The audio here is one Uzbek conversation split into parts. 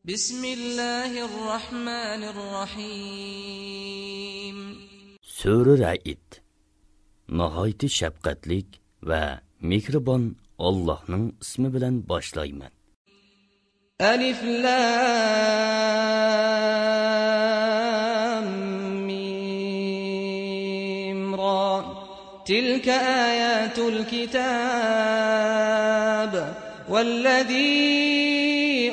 Bismillahirrahmanirrahim. Sura Ra'd. Nahayati shafqatlik va mehribon Allohning ismi bilan boshlayman. Alif Lam Mim Ra. Tilka ayatul kitab والذي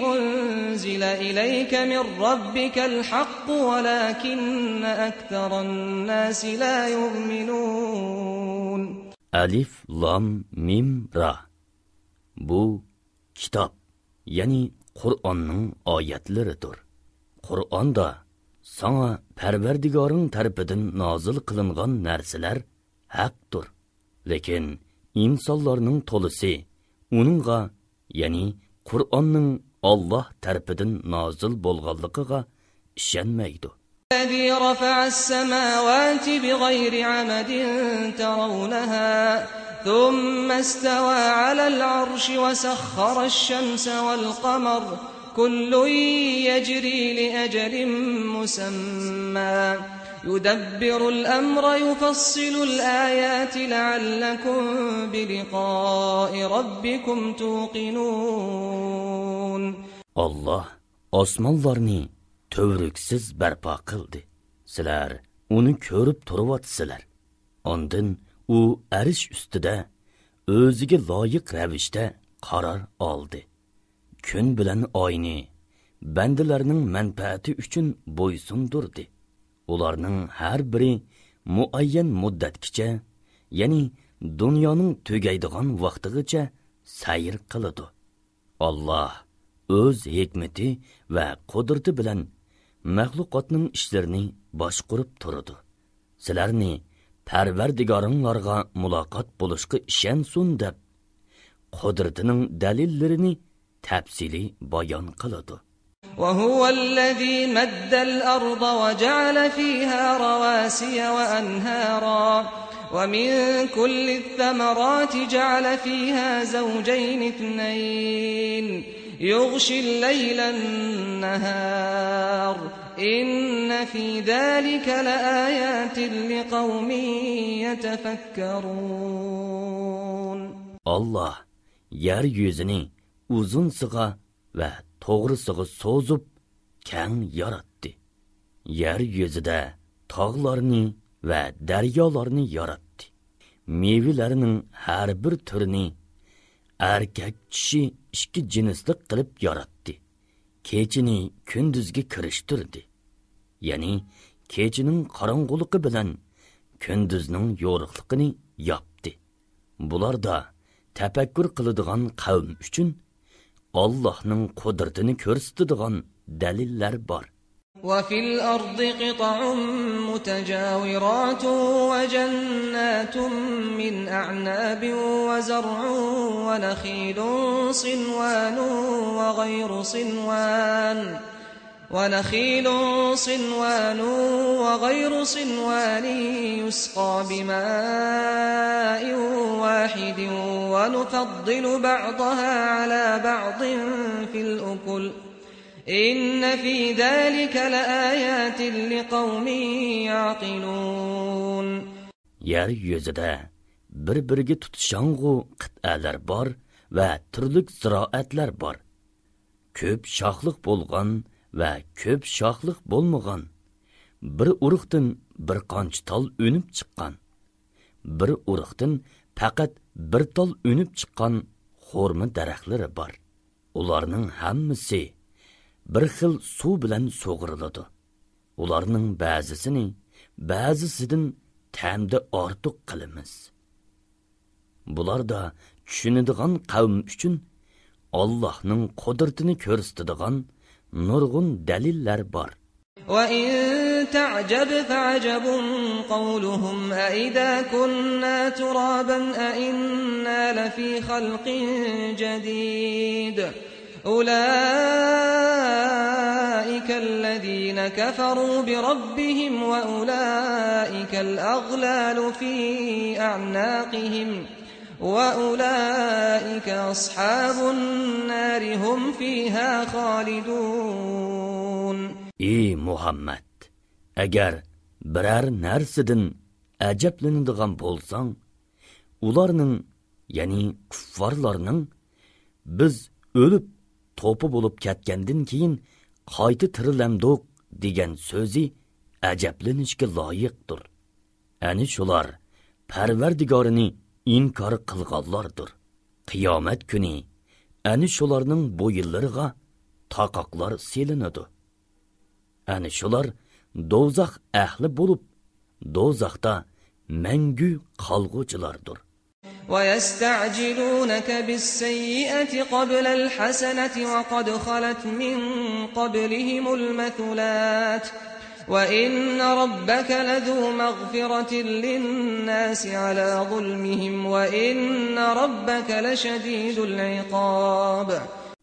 أنزل إليك من ربك الحق ولكن أكثر الناس لا يؤمنون. Alif Lam Mim Ra. Bu kitap, yani Kur'an'ın ayetleridir. Kur'an'da sana Perverdigarın tarafından nazil kılıngan narsalar haktır. Lekin insanların tolusu onunğa, yani Kur'an'ın Allah tarafından nazil bolğanlığına işenmeydi. الذي رفع السماوات بغير عمد ترونها ثم استوى على العرش وسخر الشمس والقمر كل يجري لأجل مسمى يدبر الأمر يفصل الآيات لعلكم بلقاء ربكم توقنون. Allah osmonlarni tövriksiz barpo qildi. Sizlar uni ko'rib turibsizlar. Ondan u arish ustida o'ziga loyiq ravishda qaror oldi. Kun bilan oyni bandalarning manfaati uchun bo'ysundurdi. Ularning har biri muayyan muddatgacha, ya'ni dunyoning tugaydigan vaqtigacha sayr qiladi. Allah o'z hikmati va qudrati bilan maxluqotning ishlarini boshqarib turadi. Sizlarni Parvardigoringlarga muloqot bo'lishga ishonsin deb qudratining dalillarini tafsili bayon qiladi. وهو الذي مد الأرض وجعل فيها رواسي وأنهارا ومن كل الثمرات جعل فيها زوجين اثنين يغشي الليل النهار إن في ذلك لآيات لقوم يتفكرون. Allah yeryüzini uzun sığa ve to'g'risiga so'zib keng yaratdi. Yer yuzida tog'larni va daryolarni yaratdi. Mevalarning har bir turini erkak kishi ikki jinslik qilib yaratdi. Kechini kunduzga kirishtirdi. Ya'ni kechining qorong'uligi bilan kunduzning yo'riqligini yapdi. Bularda tafakkur qiladigan qavm uchun Allah'ның qudretini ko'rsatadigan dalillar bor. وفي الأرض قطع متجاورات وجنات من أعناب وزرع ونخيل صنوان وغير صنوان يسقى بماء واحد ونفضل بعضها على بعض في الأكل إن في ذلك لآيات لقوم يعقلون. Yeryüzida bir-biriga tutishang'u qit'alar bor va turli ziroatlar bor. Ko'p shoxliq bo'lgan va ko'p shoxliq bo'lmagan. Bir urug'dan bir qancha tol o'nib chiqqan. Bir urug'dan faqat bir tol o'nib chiqqan xurmo daraxtlari bor. Ularning hammasi bir xil suv bilan sug'uriladi. Ularning ba'zisini ba'zisidan ta'mda ortiq qilamiz. Bularda tushunadigan qavm uchun Allohning qudratini ko'rsatadigan nurg'un dalillar bor. وَإِن تَعْجَبْ فَعَجَبٌ قَوْلُهُمْ أَإِذَا كُنَّا تُرَابًا أَإِنَّا لَفِي خَلْقٍ جَدِيدٍ أُولَئِكَ الَّذِينَ كَفَرُوا بِرَبِّهِمْ وَأُولَئِكَ الْأَغْلَالُ فِي أَعْنَاقِهِمْ وأولئك أصحاب النار هم فيها خالدون. Ey Muhammed, agar biror narsadan ajablanadigan bo'lsang, ularning, ya'ni kuffarlarning biz o'lib to'pi bo'lib ketgandan keyin qayta tirilamdiq degan so'zi ajablanishga loyiqdir. Ani shular Parvardigorini inkor qilganlardir. Qiyomat kuni ani shularning bo'yinlariga taqoqlar selinadi. Ani shular do'zax ahli bo'lib, do'zaxda mangu qolg'uchilardir. وَيَسْتَعْجِلُونَكَ بِالسَّيِّئَةِ قَبْلَ الْحَسَنَةِ وَقَدْ خَلَتْ مِنْ قَبْلِهِمُ الْمَثُلَاتُ وَإِنَّ رَبَّكَ لَذُو مَغْفِرَةٍ لِلنَّاسِ عَلَى ظُلْمِهِمْ وَإِنَّ رَبَّكَ لَشَدِيدُ الْعِقَابِ.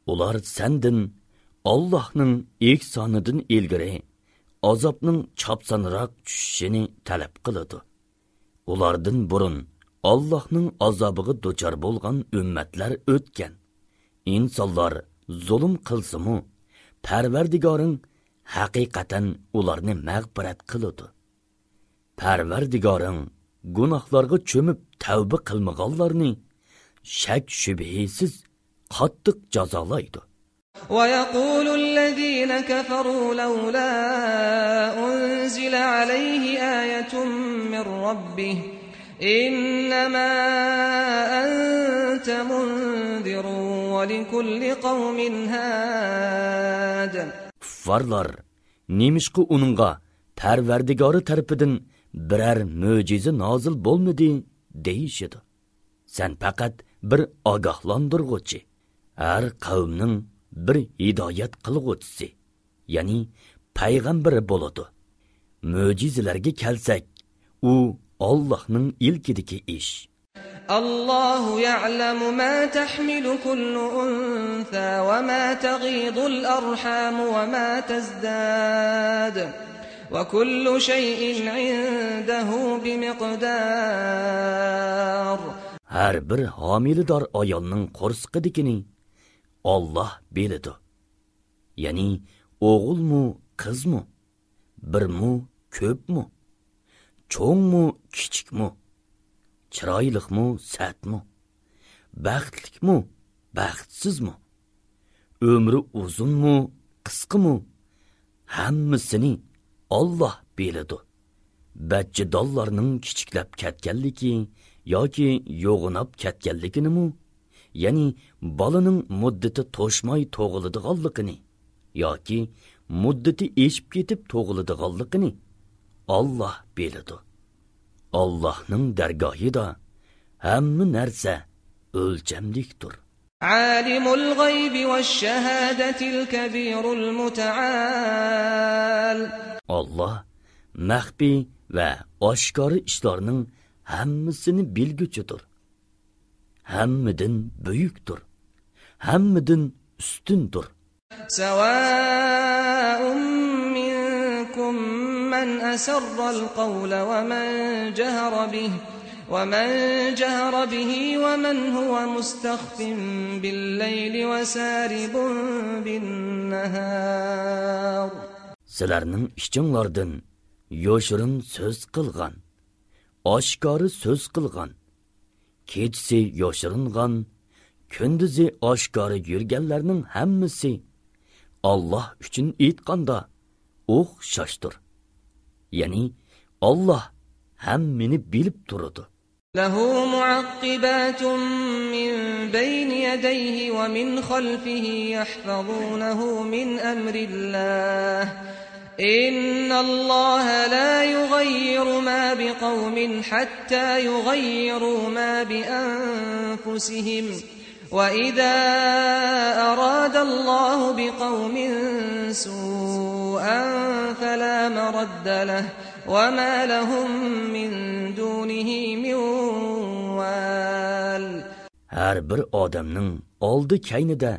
Ular senden Allah'ның ihsanıdan ilgiri azapның çapsanırak düşüşini talep kılıdı. Ulardan burun Allah'ның azabığı doçar bolgan ümmetler ötken. İnsanlar zulüm kılsımı, Parvardigarın haqiqatan ularni mag'firat qiladi. Parvardigoring gunohlarga cho'mib tavba qilmaganlarni shak shubhasiz qattiq jazolaydi. وَيَقُولُ الَّذِينَ كَفَرُوا لَوْلَا أُنْزِلَ عَلَيْهِ آيَةٌ مِّن رَّبِّهِ إِنَّمَا أَنْتَ مُنذِرٌ وَلِكُلِّ قَوْمٍ هَادٍ. Kuffarlar nemishqi uningga Parvardigori tarafidan biror mo'jiza nozil bo'lmadi deyishidi. Sen faqat bir ogohlantirg'uchi, har qavmning bir hidoyat qilg'uvchisi, ya'ni payg'ambari bo'ladi. Mo'jizalarga kelsak, u Allohning ilkidagi ish. الله يعلم ما تحمل كل أنثى وما تغيض الأرحام وما تزداد وكل شيء عنده بمقدار. Her bir hamilidor ayolning qo'rsiqidikini Alloh biladi. Ya'ni o'g'ilmi, qizmi, birmi, ko'pmi, cho'ngmi, kichikmi, chiroyliqmi, satmi, baxtlikmi, baxtsizmi, umri uzunmi, qisqami, hammasini Alloh biladi. Bachchadollarning kichiklab ketganligi yoki yo'g'inab ketganligini, ya'ni bolaning muddati to'shmay tug'iladiganligini yoki muddati eshib ketib tug'iladiganligini Alloh biladi. Allah'ның dergahida hamma narsa o'lchamlikdir. Alimul g'aybi veş-şehâdetil kebîrul muta'al. Allah maxfi va oshkora ishlarning hammasini bilguchidir. Hammadan buyukdir. Hammadan ustundir. Savâun minkum من أسر القول ومن جهر به ومن هو مستخف بالليل وسارب بالنهار. Sizlarning ishinglardan yo'shirin so'z qilgan, oshkora so'z qilgan, kechasi yo'shiringan, kunduzi oshkora yurganlarning hammasi Alloh uchun aytganda o'xshashdir. Yani Allah hammini bilib turadi. Lahu mu'aqqibatun min bayni yadayhi wa min khalfihi yahfazunahu min amrillah. Innallaha la yughayyiru ma biqawmin hatta yughayyiru ma bi anfusihim. وَإِذَا أَرَادَ اللَّهُ بِقَوْمٍ سُوءًا فَلَا مَرَدَّ لَهُ وَمَا لَهُم مِّن دُونِهِ مِن وَالٍ. Her bir odamning oldi kaynida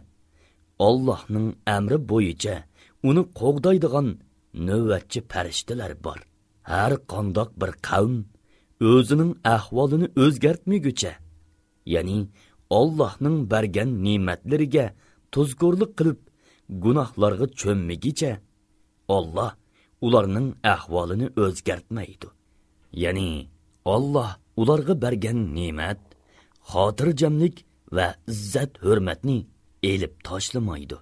Allohning amri bo'yicha uni qo'g'daydigan navbatchi farishtalar bor. Har qandoq bir qavm o'zining ahvolini o'zgartmaguncha ya'ni Allohning bergan ne'matlariga tuzkorlik qilib, gunohlarga cho'mmigicha Alloh ularning ahvolini o'zgartmaydi. Ya'ni Alloh ularga bergan ne'mat, xotirjamlik va izzat hurmatni elib tashlamaydi.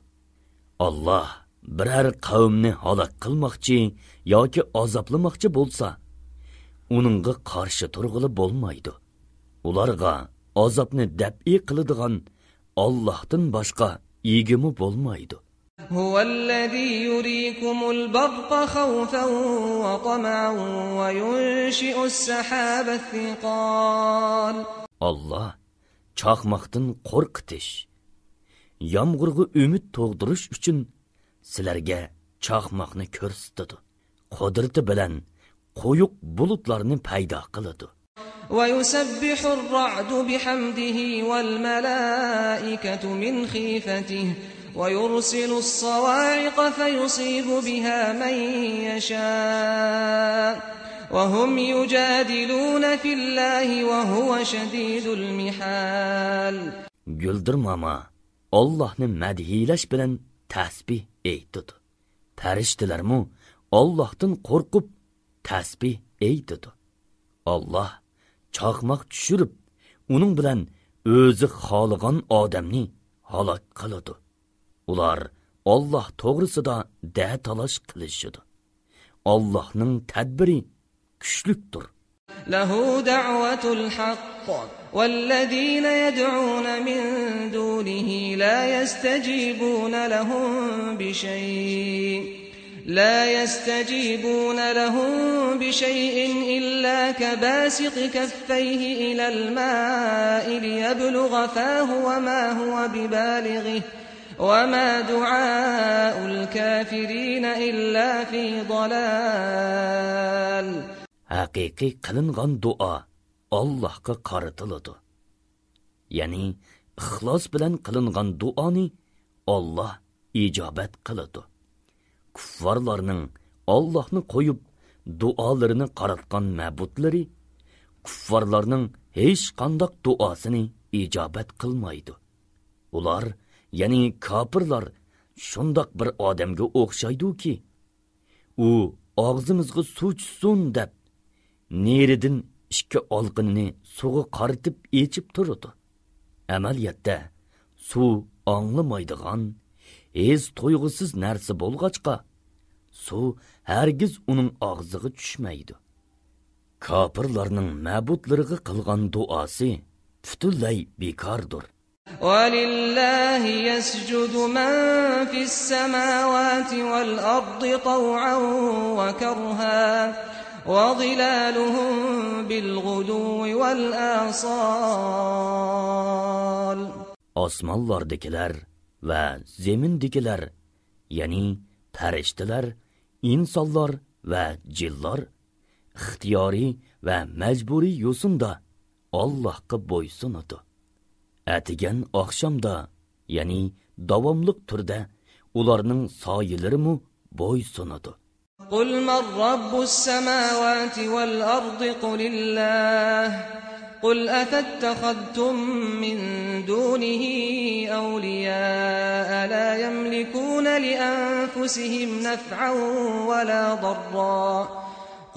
Alloh biror qavmni halok qilmoqchi yoki azoplamoqchi bo'lsa, uningga qarshi turg'ili bo'lmaydi. Ularga azobni dab'i qiladigan Allohdan boshqa egimi bo'lmaydi. هو الذي يريكم البرق خوفا وطمعا وينشئ السحاب الثقال. Allah chaqmoqdan qo'rqitish, yomg'irga umid tug'dirish uchun sizlarga chaqmoqni ko'rsatadi. Qudrati bilan qo'yuq bulutlarni paydo qiladi. ويسبح الرعد بحمده والملائكة من خيفته ويرسل الصواعق فيصيب بها من يشاء وهم يجادلون في الله وهو شديد المحال. Güldürmama Allah'ni madhilash bilan tasbih eytidi. Farishtalarmu Allohdan qo'rqib tasbih eytidi. Allah chaqmoq tushirib, uning bilan o'zi xohlagan odamni halok qiladi. Ular Alloh to'g'risida da'talash qilishidi. Allohning tadbiri kuchlikdir. Lahu da'watul haqq والذين يدعون من دونه لا يستجيبون لهم بشيء إلا كباسط كفيه إلى الماء ليبلغ فاه وما هو ببالغه وما دعاء الكافرين إلا في ضلال. Haqiqiy qilingan duo Allohga qaratiladi. Ya'ni ixlos bilan qilingan duoni Alloh ijobat qiladi. Kuffarlarning Allohni qo'yib duolarini qaratgan ma'budlari kuffarlarning hech qanday duosini ijobat qilmaydi. Ular, ya'ni kofirlar, shundoq bir odamga o'xshaydi-ki, u og'zimizga suv tushsin deb neridan ikki olqinini suvga qaritib echib turadi. Amaliyotda suv anglamaydigan, ez to'yg'usiz narsa bo'lg'achqa, suv hargiz uning og'ziga tushmaydi. Kofirlarning ma'budlariga qilgan duosi butunlay bekordir. وَلِلَّهِ يَسْجُدُ مَن فِي السَّمَاوَاتِ وَالْأَرْضِ طَوْعًا وَكَرْهًا وَظِلَالُهُم بِالْغُدُوِّ وَالْآصَالِ. Osmonlardagilar va zemindagilar, ya'ni farishtalar, insonlar va jinlar ixtiyoriy va majburiy yo'sinda Allohga bo'ysunadi. Atigan oqshomda, ya'ni davomli turda ularning soyilarimu bo'ysunadi. قُلْ مَنْ رَبُّ السَّمَاوَاتِ وَالْأَرْضِ قُلِ اللَّهُ قُلْ أَفَاتَّخَذْتُم مِّن دُونِهِ أَوْلِيَاءَ لَا يَمْلِكُونَ لِأَنفُسِهِمْ نَفْعًا وَلَا ضَرًّا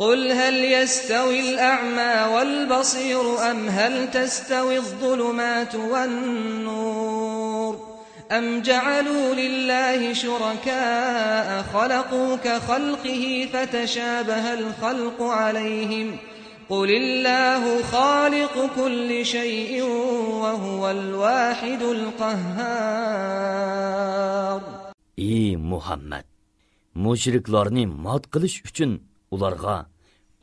قُلْ هَلْ يَسْتَوِي الْأَعْمَى وَالْبَصِيرُ أَمْ هَلْ تَسْتَوِي الظُّلُمَاتُ وَالنُّورُ أَمْ جَعَلُوا لِلَّهِ شُرَكَاءَ خَلَقُوا كَخَلْقِهِ فَتَشَابَهَ الْخَلْقُ عَلَيْهِمْ قُلِ اللَّهُ خَالِقُ كُلِّ شَيْءٍ وَهُوَ الْوَاحِدُ الْقَهَّارُ. Ey Muhammad, mushriklarni mat qilish uchun ularga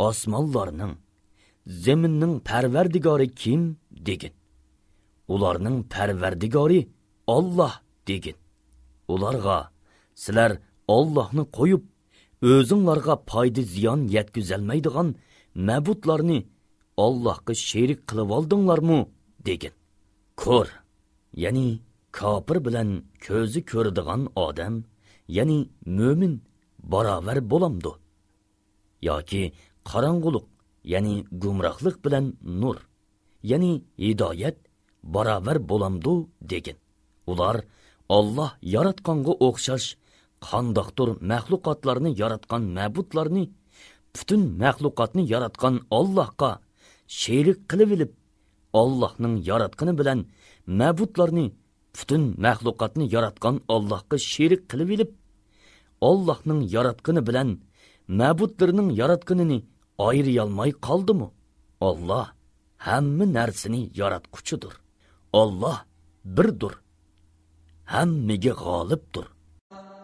osmonlarning, zaminning parvardigori kim degin. Ularning parvardigori Alloh degin. Ularga sizlar Allohni qo'yib, o'zinglarga foyda ziyon yetkazolmaydigan ma'budlarni Allohga sherik qilib oldinglarmi degin. Ko'r, ya'ni kofir bilan ko'zi ko'radigan odam, ya'ni mo'min barobar bo'lamdi. Yoki qorong'ulik, ya'ni gumrohlik bilan nur, ya'ni hidoyat baravar bo'lamdu degin. Ular Allah yaratqanga o'xshash qandoqdir mahluqotlarni yaratgan ma'budlarni butun mahluqotni yaratgan Allohga sherik qilib olib, Allohning yaratqani bilan ma'budlarni butun mahluqotni yaratgan Allohga sherik qilib olib, Allohning yaratqani bilan ma'budlarning yaratqanini ayriy olmay qoldimi? Allah hamma narsani yaratquchidir. Allah birdir. Hammaga g'olibdir.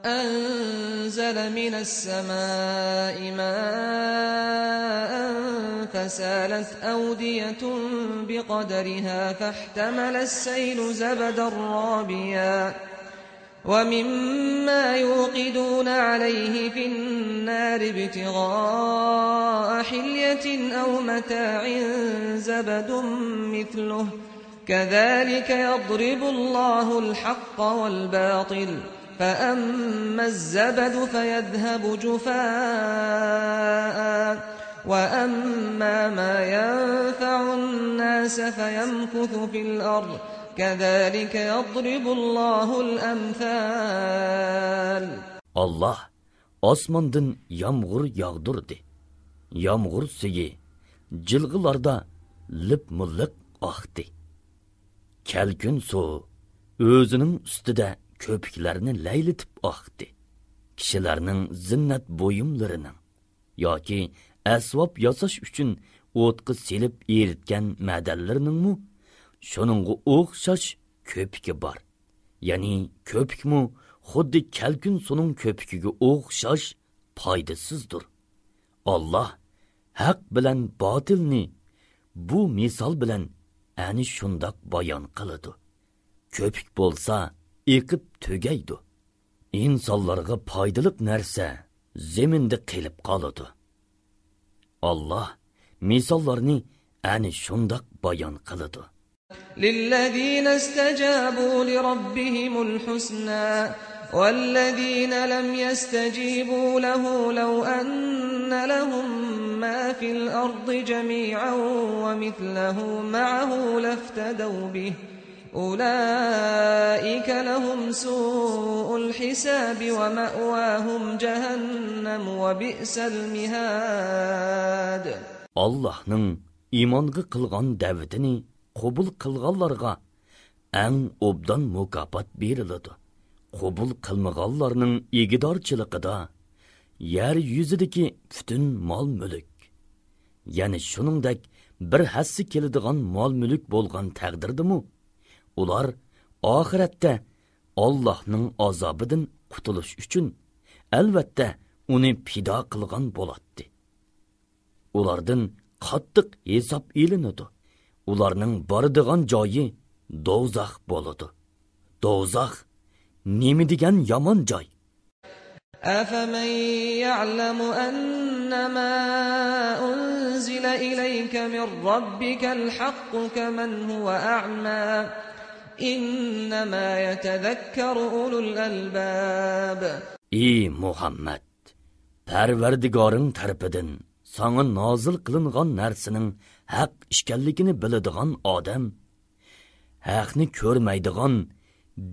أنزل من السماء ماء فسالت أودية بقدرها فاحتمل السيل زبدا رابيا ومما يوقدون عليه في النار ابتغاء حلية أو متاع زبد مثله كذلك يضرب الله الحق والباطل فأما الزبد فيذهب جفاء وأما ما ينفع الناس فيمكث في الأرض كذلك يضرب الله الأمثال. Allah osmondan yağmur yağdırdı. Yağmur suyu jilg'ilarda lip-mulliq oqdi. Kelkun suv o'zining ustida ko'piklarni laylatib oqdi. Kishilarning zinnat buyumlarining yoki asbob yasash uchun o'tqi selib eritgan madallarning shuningga o'xshash ko'piki bor. Ya'ni ko'pikmi xuddi kelkun suvning ko'pikiga o'xshash foydasizdir. Allah haq bilan botilni bu misol bilan ani shundoq bayon qiladi. Ko'pik bo'lsa eqib tugaydi. İnsanlarga foydaliq narsa zaminda qilib qoladi. Allah misollarni ani shundoq bayon qiladi. للذين استجابوا لربهم الحسنى والذين لم يستجيبوا له لو أن لهم ما في الأرض جميعا ومثله معه لافتدوا به أولئك لهم سوء الحساب ومأواهم جهنم وبئس المهاد. Allah'ның imanға qılğan dəvətini qobul qılğanlarga ən obdan mukafat beriladi. Qobul qılmağanlarning egidarçılıqida yer yüzidagi bütün mol-mulk, yani shuningdek bir hassi keladigan mol-mulk bo'lgan taqdirdimi, ular oxiratda Allohning azobidan qutulish uchun albatta uni fido qilgan bo'ladi. Ulardan qattiq hisob elinadi. Ularning boradigan joyi do'zax bo'ladi. Do'zax nima degan yomon joy? أفمن يعلم أنما أنزل إليك من ربك الحق كمن هو أعمى إنما يتذكر أولو الألباب. Ey Muhammed, Parvardigoring tarafidan sana nozil qilingan narsaning haq ishkanligini biladigan odam, haqni ko'rmaydigan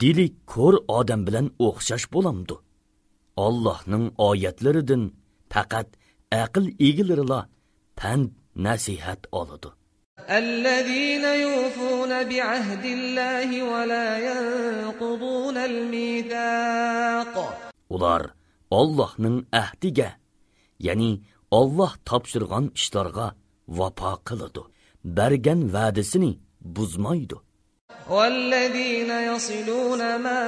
dili ko'r odam bilan o'xshash bo'lamdi. Allohning oyatlaridan faqat aql egilariga pand nasihat oladi. الذين يوفون بعهد الله ولا ينقضون الميثاق. Ular Allohning ahdiga, ya'ni Allah topshirgan ishlarga vafo qiladi. Bergan va'dasini buzmaydi. والذين يصلون ما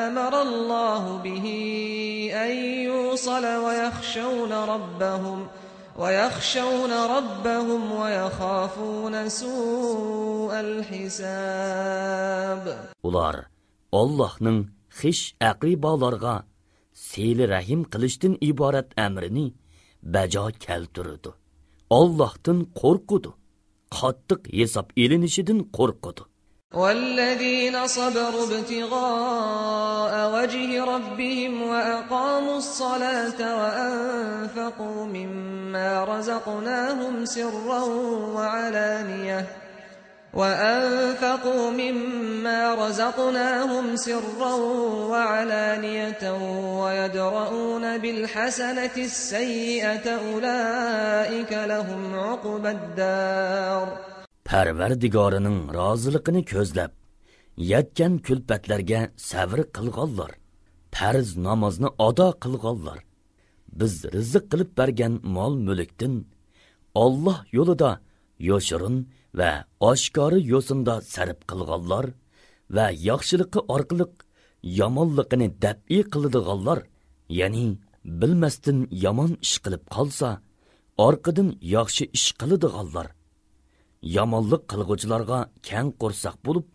أمر الله به أن يوصل ويخشون ربهم ويخافون سوء الحساب. Ular Allohning xish aqibalarga seyli rahim qilishdan iborat amrini bajo keltirdi. Allohdan qo'rqudi. Qattiq hisob elinishidan qo'rqudi. والذين صبروا ابتغاء وجه ربهم وأقاموا الصلاة وأنفقوا مما رزقناهم سرا وأنفقوا مما رزقناهم سرا وعلانية ويدرؤون بالحسنة السيئة أولئك لهم عقبى الدار. Parvardigorining roziligini ko'zlab, yetgan kulfatlarga sabr qilganlar, farz namozni ado qilganlar, biz rizq qilib bergan mol-mulkdan Alloh yo'lida yoshirin va oshkora yo'sinda sarf qilganlar va yaxshiligi orqali yomonligini dab'i qiladiganlar, ya'ni bilmasdan yomon ish qilib qolsa, orqadan yaxshi ish qiladiganlar, yomonlik qilguvchilarga keng qo'rsoq bo'lib,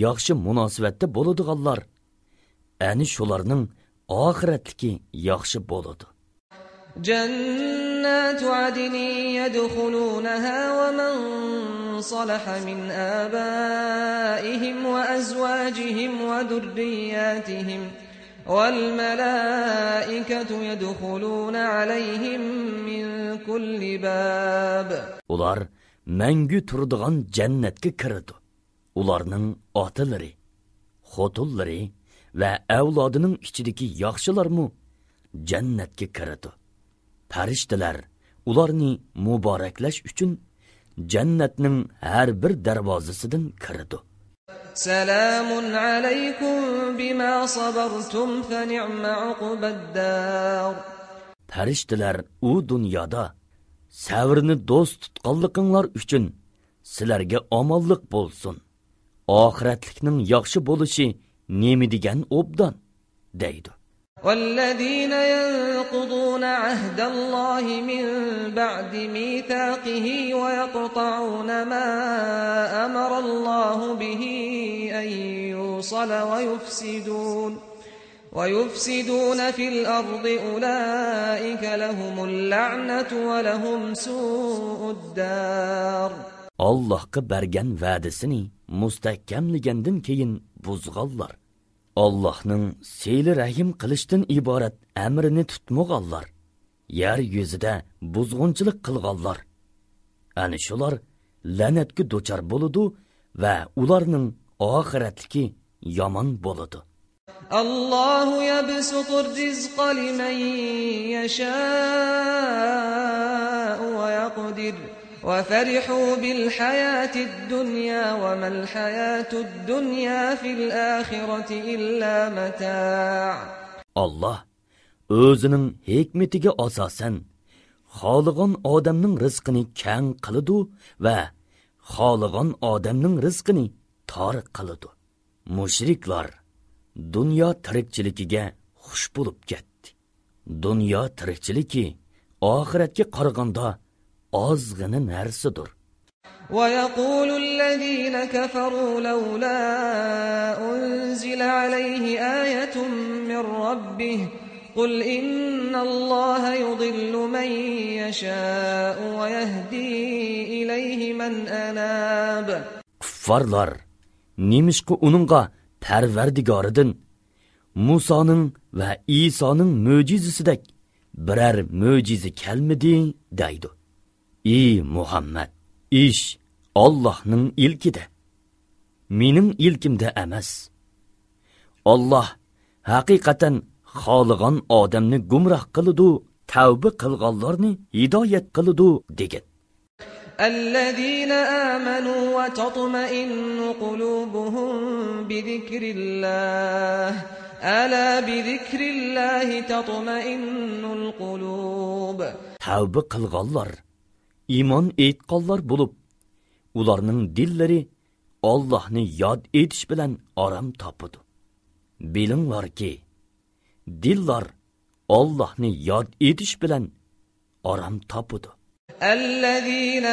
yaxshi munosabatda bo'ladiganlar, ani shularning oxiratligi yaxshi bo'ladi. جنات عدن يدخلونها ومن صلح من آبائهم وأزواجهم وذرياتهم والملائكة يدخلون عليهم من كل باب. Ular мәңгі turadigan jannatga kiradi. Ularning otalari, xotinlari va avlodining ichidagi yaxshilarmi jannatga kiradi. Farishtalar ularni muboraklash uchun jannatning har bir darvozasidan kiradi. Salamun alaykum bima sabartum fa ni'ma uqbaddar. Farishtalar u dunyoda savrni do'st tutganliginglar uchun sizlarga omonlik bo'lsin. Oxiratlikning yaxshi bo'lishi nima degan obdan deydi. والذين ينقضون عهد الله من بعد ميثاقه ويقطعون ما أمر الله به أن يوصل ويفسدون في الأرض أولئك لهم اللعنة ولهم سوء الدار. Allah'a bergen va'dasini mustahkamlagandan keyin buzg'anlar. Allah'ның seyli rahim qilishdan iborat amrini tutmaganlar. Yer yuzida buzg'unchilik qilganlar. Ana shular la'natga duchor bo'ladi va ularning oxiratligi yomon bo'ladi. Allahu yabsutur rizqa liman yasha'u wa yaqdir. وفرحوا بالحياة الدنيا وما الحياة الدنيا في الآخرة إلا متاع. Allah o'zining hikmetiga asosan xohlagan odamning rizqini keng qiladi va xohlagan odamning rizqini tor qiladi. Mushriklar dunyo tirikchiligiga xush bo'lib ketdi. Dunyo tirikchiligi oxiratga qaraganda ozg'ina narsadir. ويقول الذين كفروا لولا أنزل عليه آية من ربه قل إن الله يضل من يشاء ويهدي إليه من أناب. Kuffarlar nemishqa uningga Parvardigoridan Musoning va Isoning mo'jizasidek biror mo'jiza kelmadi deydi. Ey Muhammad, ish Allohning ilkida, mening ilkimda emas. Alloh haqiqatan xohlagan odamni gumroh qiladi, tavba qilganlarni hidoyat qiladi degan. الذين آمنوا وتطمئن قلوبهم بذكر الله ألا بذكر الله تطمئن القلوب. Tavba qilganlar, iymon etganlar bo'lib, ularning dillari Allohni yod etish bilan orom topadi. Bilinglarki, dillar Allohni yod etish bilan orom topadi. الذين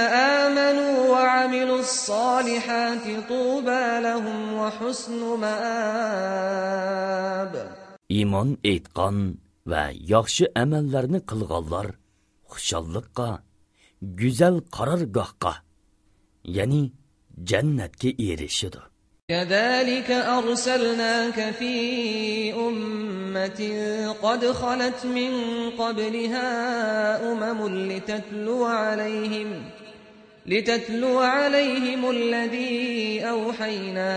آمنوا وعملوا الصالحات طوبى لهم وحسن مآب. Iymon etgan va yaxshi amallarni qilganlar xushalliqqa, güzel qarorgohga, ya'ni jannatga erishadi. كذلك أرسلناك في أمة قد خلت من قبلها أمم لِتَتْلُوَ عَلَيْهِمُ الَّذِي أَوْحَيْنَا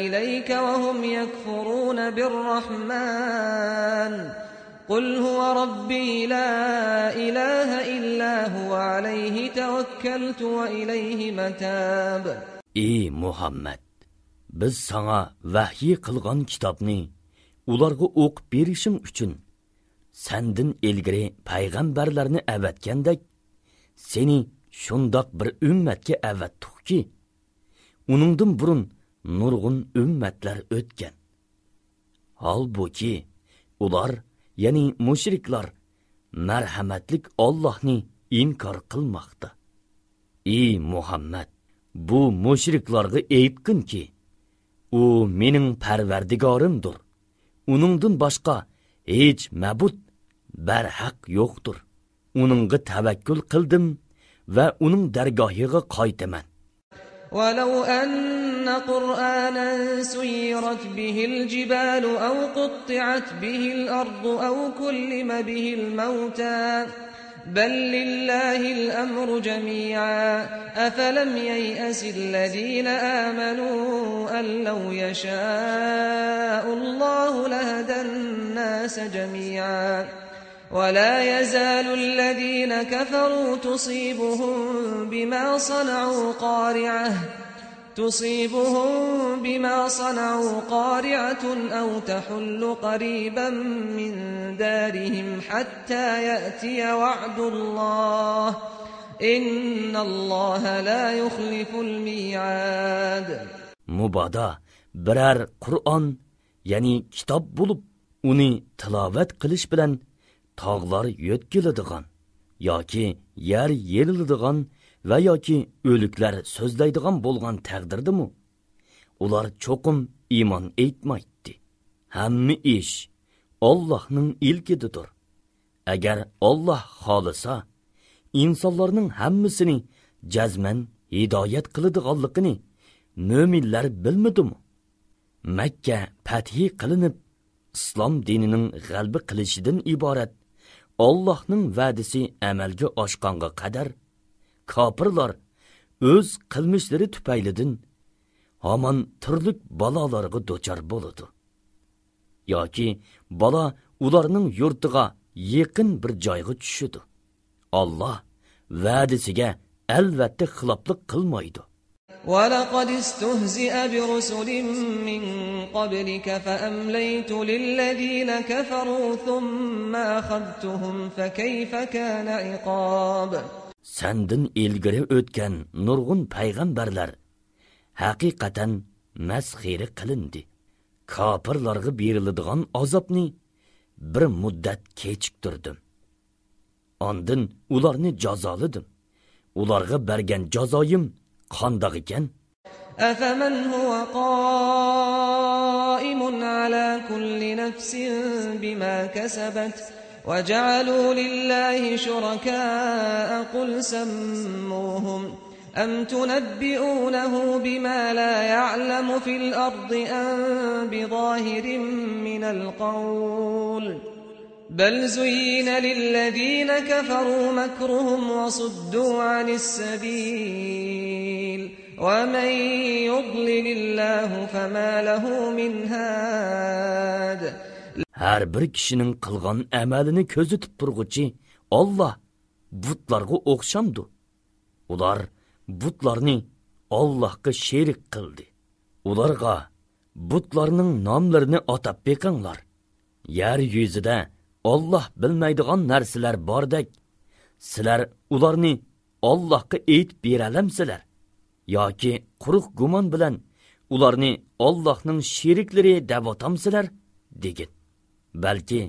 إِلَيْكَ وَهُمْ يَكْفُرُونَ بِالرَّحْمَنِ قُلْ هُوَ رَبِّي لَا إِلَٰهَ إِلَّا هُوَ عَلَيْهِ تَوَكَّلْتُ وَإِلَيْهِ مَتَابِ. Ey Muhammed, biz sana vahiy qilgan kitobni ularga o'qib berishing uchun sendin ilgari payg'ambarlarni avatgandek seni shundoq bir ummatga avatdikki, uningdan burun nurg'un ummatlar o'tgan. Halbuki ular, ya'ni mushriklar, marhamatlik Allohni inkor qilmoqda. Ey Muhammad, bu mushriklarga aytqinki, u mening parvardigorimdir. Uningdan boshqa hech ma'bud barhaq yo'qdir. Uningga tavakkul qildim va uning dargohiga qaytaman. وَلَوْ أَنَّ قُرْآنًا سُيِّرَتْ بِهِ الْجِبَالُ أَوْ قُطِّعَتْ بِهِ الْأَرْضُ أَوْ كُلِّمَ بِهِ الْمَوْتَى بَل لِّلَّهِ الْأَمْرُ جَمِيعًا أَفَلَمْ يَيْأَسِ الَّذِينَ آمَنُوا أَن لَّوْ يَشَاءُ اللَّهُ لَهَدَى النَّاسَ جَمِيعًا وَلَا يَزَالُ الَّذِينَ كَفَرُوا تُصِيبُهُم بِمَا صَنَعُوا قَارِعَةٌ أَوْ تَحُلُّ قَرِيبًا مِّن دَارِهِمْ حَتَّى يَأْتِيَ وَعْدُ اللَّهِ إِنَّ اللَّهَ لَا يُخْلِفُ الْمِيعَادَ. Mubada birer Qur'on, yani kitap bulup uni tilovat qilish bilan tog'lar yo'tkiladigan yoki yer yeriladigan va yoki o'liklar so'zlaydigan bo'lgan taqdirdimi, ular cho'qim iymon etmaydi. Hamma ish Allohning ilkididir. Agar Alloh xolisa, insonlarning hammasini jazman hidoyat qiladiganligini mo'minlar bilmadimi? Makka fathi qilinib, islom dinining g'alba qilishidan iborat Allohning va'dasi amalga oshganga qadar kofirlar o'z qilmishlari tufaylidan hamon turli balolarga duchor bo'ladi. Yoki balo ularning yurtiga yaqin bir joyga tushadi. Alloh va'dasiga albatta xiloflik qilmaydi. وَلَقَدِ اسْتُهْزِئَ بِرُسُلٍ مِّن قَبْلِكَ فَأَمْلَيْتُ لِلَّذِينَ كَفَرُوا ثُمَّ أَخَذْتُهُمْ فَكَيْفَ كَانَ عِقَابِ. Sendin ilgari o'tgan nurg'un payg'ambarlar haqiqatan masxira qilindi. Kofirlarga beriladigan azobni bir muddat kechiktirdim. Ondan ularni jazoladim. Ularga bergan jazoyim qandoq ekan? أَفَمَنْ هُوَ قَائِمٌ عَلَى كُلِّ نَفْسٍ بِمَا كَسَبَتْ وَجَعَلُوا لِلَّهِ شُرَكَاءَ قُلْ سَمُّوهُمْ أَمْ تُنَبِّئُونَهُ بِمَا لَا يَعْلَمُ فِي الْأَرْضِ أَمْ بِظَاهِرٍ مِّنَ الْقَوْلِ بَلْ زُيِّنَ لِلَّذِينَ كَفَرُوا مَكْرُهُمْ وَصُدُّوا عَنِ السَّبِيلِ وَمَن يُضْلِلِ اللَّهُ فَمَا لَهُ مِنْ هَادٍ. Her bir kişinin qilgan amalini ko'zitib turguchi Alloh butlarga o'xshamdi. Ular butlarni Allohga sherik qildi. Ularga butlarning nomlarini atab beqinglar. Yer yuzida Alloh bilmaydigan narsalar bordek, sizlar ularni Allohga aytib beralamsizlar yoki quruq gumon bilan ularni Allohning sheriklari deb atamsizlar degin. Balki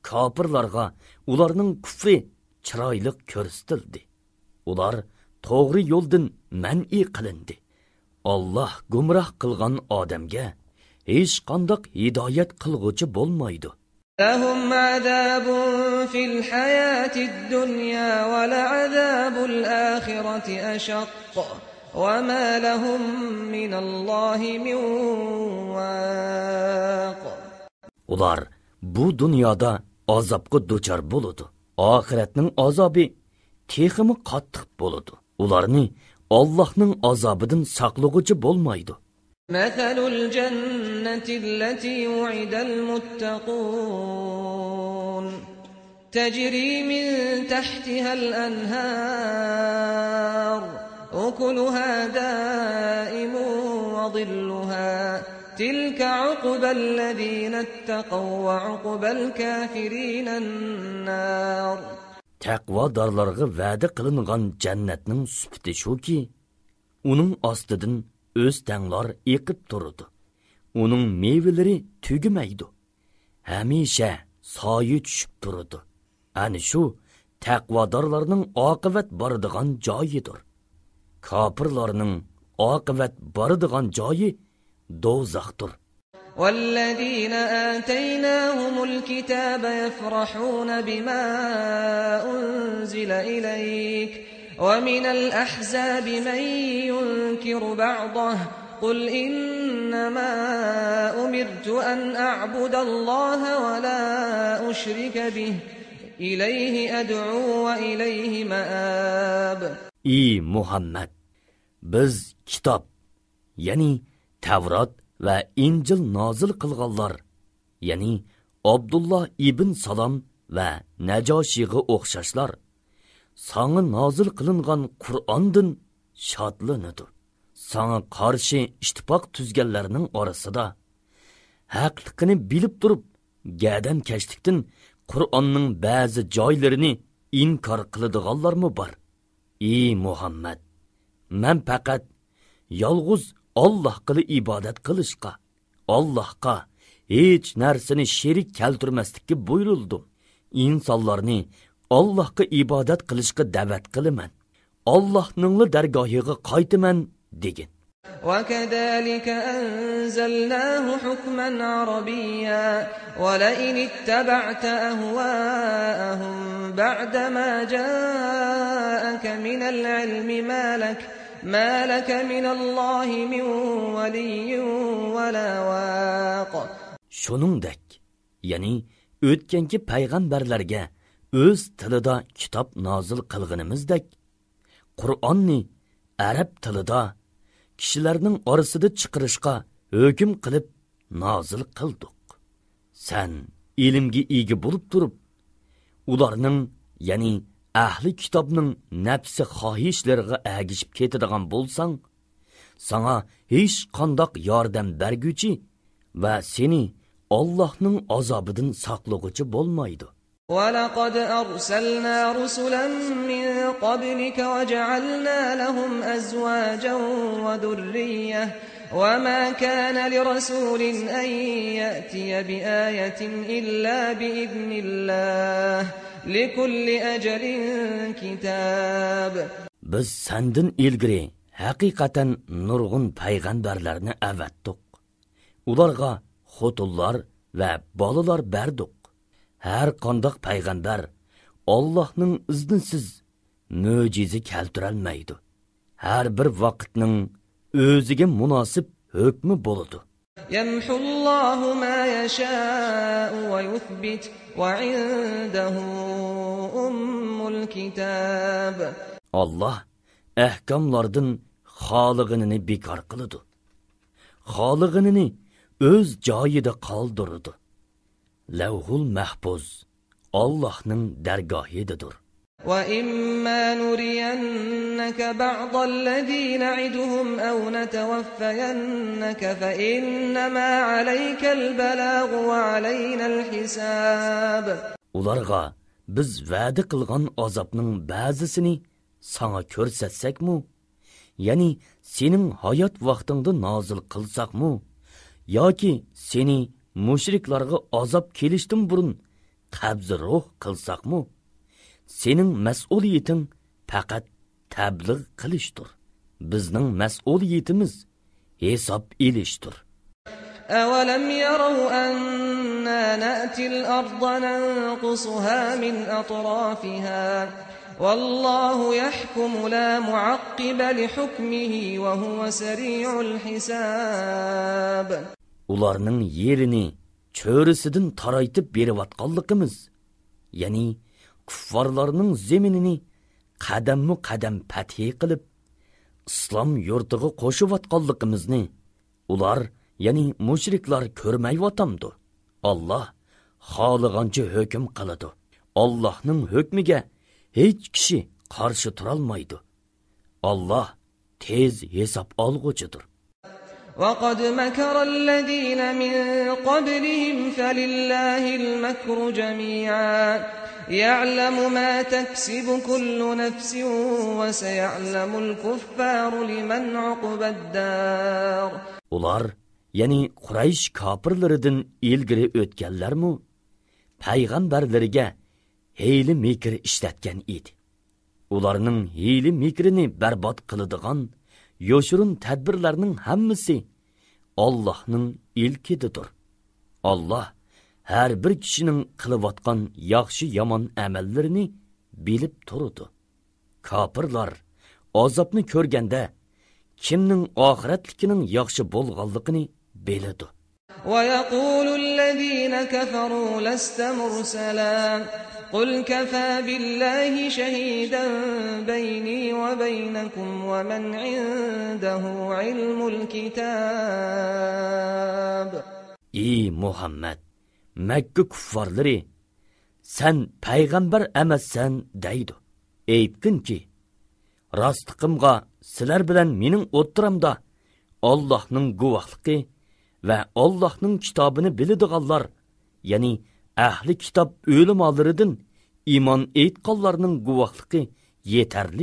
kofirlarga ularning kufri chiroyli ko'rsatildi. Ular to'g'ri yo'ldan man'i qilindi. Alloh gumroh qilgan odamga hech qanday hidoyat qilg'uchi bo'lmaydi. لَهُمْ عَذَابٌ فِي الْحَيَاةِ الدُّنْيَا وَلَعَذَابُ الْآخِرَةِ أَشَقُّ وَمَا لَهُم مِّنَ اللَّهِ مِنْ وَاقٍ. Ular bu dunyoda azobga duchor bo'ladi. Oxiratning azobi teximi qattiq bo'ladi. Ularni Allah'ның azabıdan saqlıqıcı bolmaydı. مثل الجنة التي وعد المتقون تجري من تحتها الأنهار أكلها دائم وظلها تلك عقبى الذين اتقوا وعقبى الكافرين النار. Taqvadarlarga va'da qilingan jannatning sifati shuki, uning ostidan o'z tanglar eqib turadi. Uning mevalari tugimaydi. Hamisha soyi tushib turadi. Ani shu taqvadarlarning oqibat boradigan joyidir. Kofirlarning oqibat boradigan joyi do'zaxdir. والذين آتيناهم الكتاب يفرحون بما أنزل إليك ومن الأحزاب من ينكر بعضه قل إنما أمرت أن أعبد الله ولا أشرك به إليه أدعو وإليه مآب. Ey Muhammed, biz kitap, yani Tevrat ve İncil nazil qilganlar, yani Abdullah ibn Salam ve Najoshiga o'xshashlar, sana nazil qilingan Qur'ondan shodlanadi. Sana qarshi ittifoq tuzganlarning orasida haqliqini bilib turib, gadan kashlikdan Qur'onning ba'zi joylarini inkor qiladiganlarmi bor? Ey Muhammed, men faqat yolg'iz Allah'a ibadet qilishqa, Allah'a hech narsani sherik keltirmaslikka buyurildim. İnsanlarni Allah'a ibadet qilishqa da'vat qilaman. Allahning dargohiga qaytaman degin. وكذلك أنزلناه حكما عربيا ولئن اتبعت أهواءهم بعدما جاءك من العلم ما لك من الله من ولي ولا واق. Shuningdek, yani o'tganki payg'ambarlarga o'z tilida kitob nozil qilganimizdek, Qur'onni arab tilida kishilarning orasida chiqarishga hukm qilib nozil qildik. Sen ilmga ega bo'lib turib, ularning, yani ahli kitobning nafsi xohishlariga agishib ketadigan bo'lsang, sana hech qandoq yordam berguchi va seni Allohning azobidan saqlag'uchi bo'lmaydi. وَلَقَدْ أَرْسَلْنَا رُسُلًا مِّن قَبْلِكَ وَجَعَلْنَا لَهُمْ أَزْوَاجًا وَذُرِّيَّةً وَمَا كَانَ لِرَسُولٍ أَن يَأْتِيَ بِآيَةٍ إِلَّا بِإِذْنِ اللَّهِ لِكُلِّ أَجَلٍ كِتَابٌ. Biz senden ilgiri haqiqatan nurg'un payg'ambarlarni avatdik. Ularga xotullar va bolalar berdik. Her qandaq payg'ambar Allah'ның iznisiz mo'jiza keltirolmaydi. Her bir vaqtning o'ziga munosib hukmi bo'ladi. Yamhullahu ma yasha'u wa yuthbit wa 'indahu ummul kitab. Allah ahkamlardan xolig'ini bekor qiladi. Xolig'ini o'z joyida qoldiradi. Lavhul mahfuz Allah'ның dergahidir. وَإِمَّا نُرِيَنَّكَ بَعْضَ الَّذِي نَعِدُهُمْ أَوْ نَتَوَفَّيَنَّكَ فَإِنَّمَا عَلَيْكَ الْبَلَاغُ وَعَلَيْنَا الْحِسَابُ. Ularga biz va'da qilgan azobning ba'zisini sana ko'rsatsak-mu, ya'ni sening hayot vaqtingda nozil qilsak-mu, yoki seni mushriklarga azob kelishdan burun qabz ruh qilsaqmi, sening mas'uliyating faqat tabliğ qilishdir. Bizning mas'uliyatimiz hisob elishdir. أَوَلَمْ يَرَوْا أَنَّا نَأْتِي الْأَرْضَ نَنقُصُهَا مِنْ أَطْرَافِهَا وَاللَّهُ يَحْكُمُ لَا مُعَقِّبَ لِحُكْمِهِ وَهُوَ سَرِيعُ الْحِسَابِ. Ularning yerini cho'risidan taraytib berayotganligimiz, ya'ni kuffarlarning zeminini qadammu qadam fath qilib, islom yurtiga qo'shivatganligimizni ular, ya'ni mushriklar ko'rmayyotamdi. Allah xohlagancha hukm qiladi. Allohning hukmiga hech kishi qarshi turolmaydi. Allah tez hisob olg'uchidir. وَقَدْ مَكَرَ الَّذِينَ مِنْ قَبْلِهِمْ فَلِلَّهِ الْمَكْرُ جَمِيعًا يَعْلَمُ مَا تَكْسِبُ كُلُّ نَفْسٍ وَسَيَعْلَمُ الْكُفَّارُ لِمَنْ عُقْبَى الدَّارِ. Ular, yani Quraysh kafirlaridan ilgari o'tganlarmi, payg'ambarlariga hiyli mikr ishlatgan edi. Ularning hiyli mikrini barbod qiladigan yoshurun tadbirlarning hammasi Allohning ilkididir. Allah har bir kishining qilayotgan yaxshi yomon amallarini bilib turadi. Kafirlar azobni ko'rganda kimning oxiratligining yaxshi bo'lganligini biladi. وَيَقُولُ الَّذِينَ كَفَرُوا لَسْتَ مُرْسَلًا قُلْ كَفَى بِاللَّهِ شَهِيدًا بَيْنِي وَبَيْنَكُمْ وَمَنْ عِندَهُ عِلْمُ الْكِتَابِ. Ey Muhammed, Mekke kuffarları, sen peygamber emassan deydi. Eytkin ki, rastlıqımga sizler bilen mening o'ttiramda Allah'ның guvahlıqı ve Allah'ның kitabını biladiganlar, yani ahli kitap o'limalaridan iman etqanlarning guvahlıqı yeterli.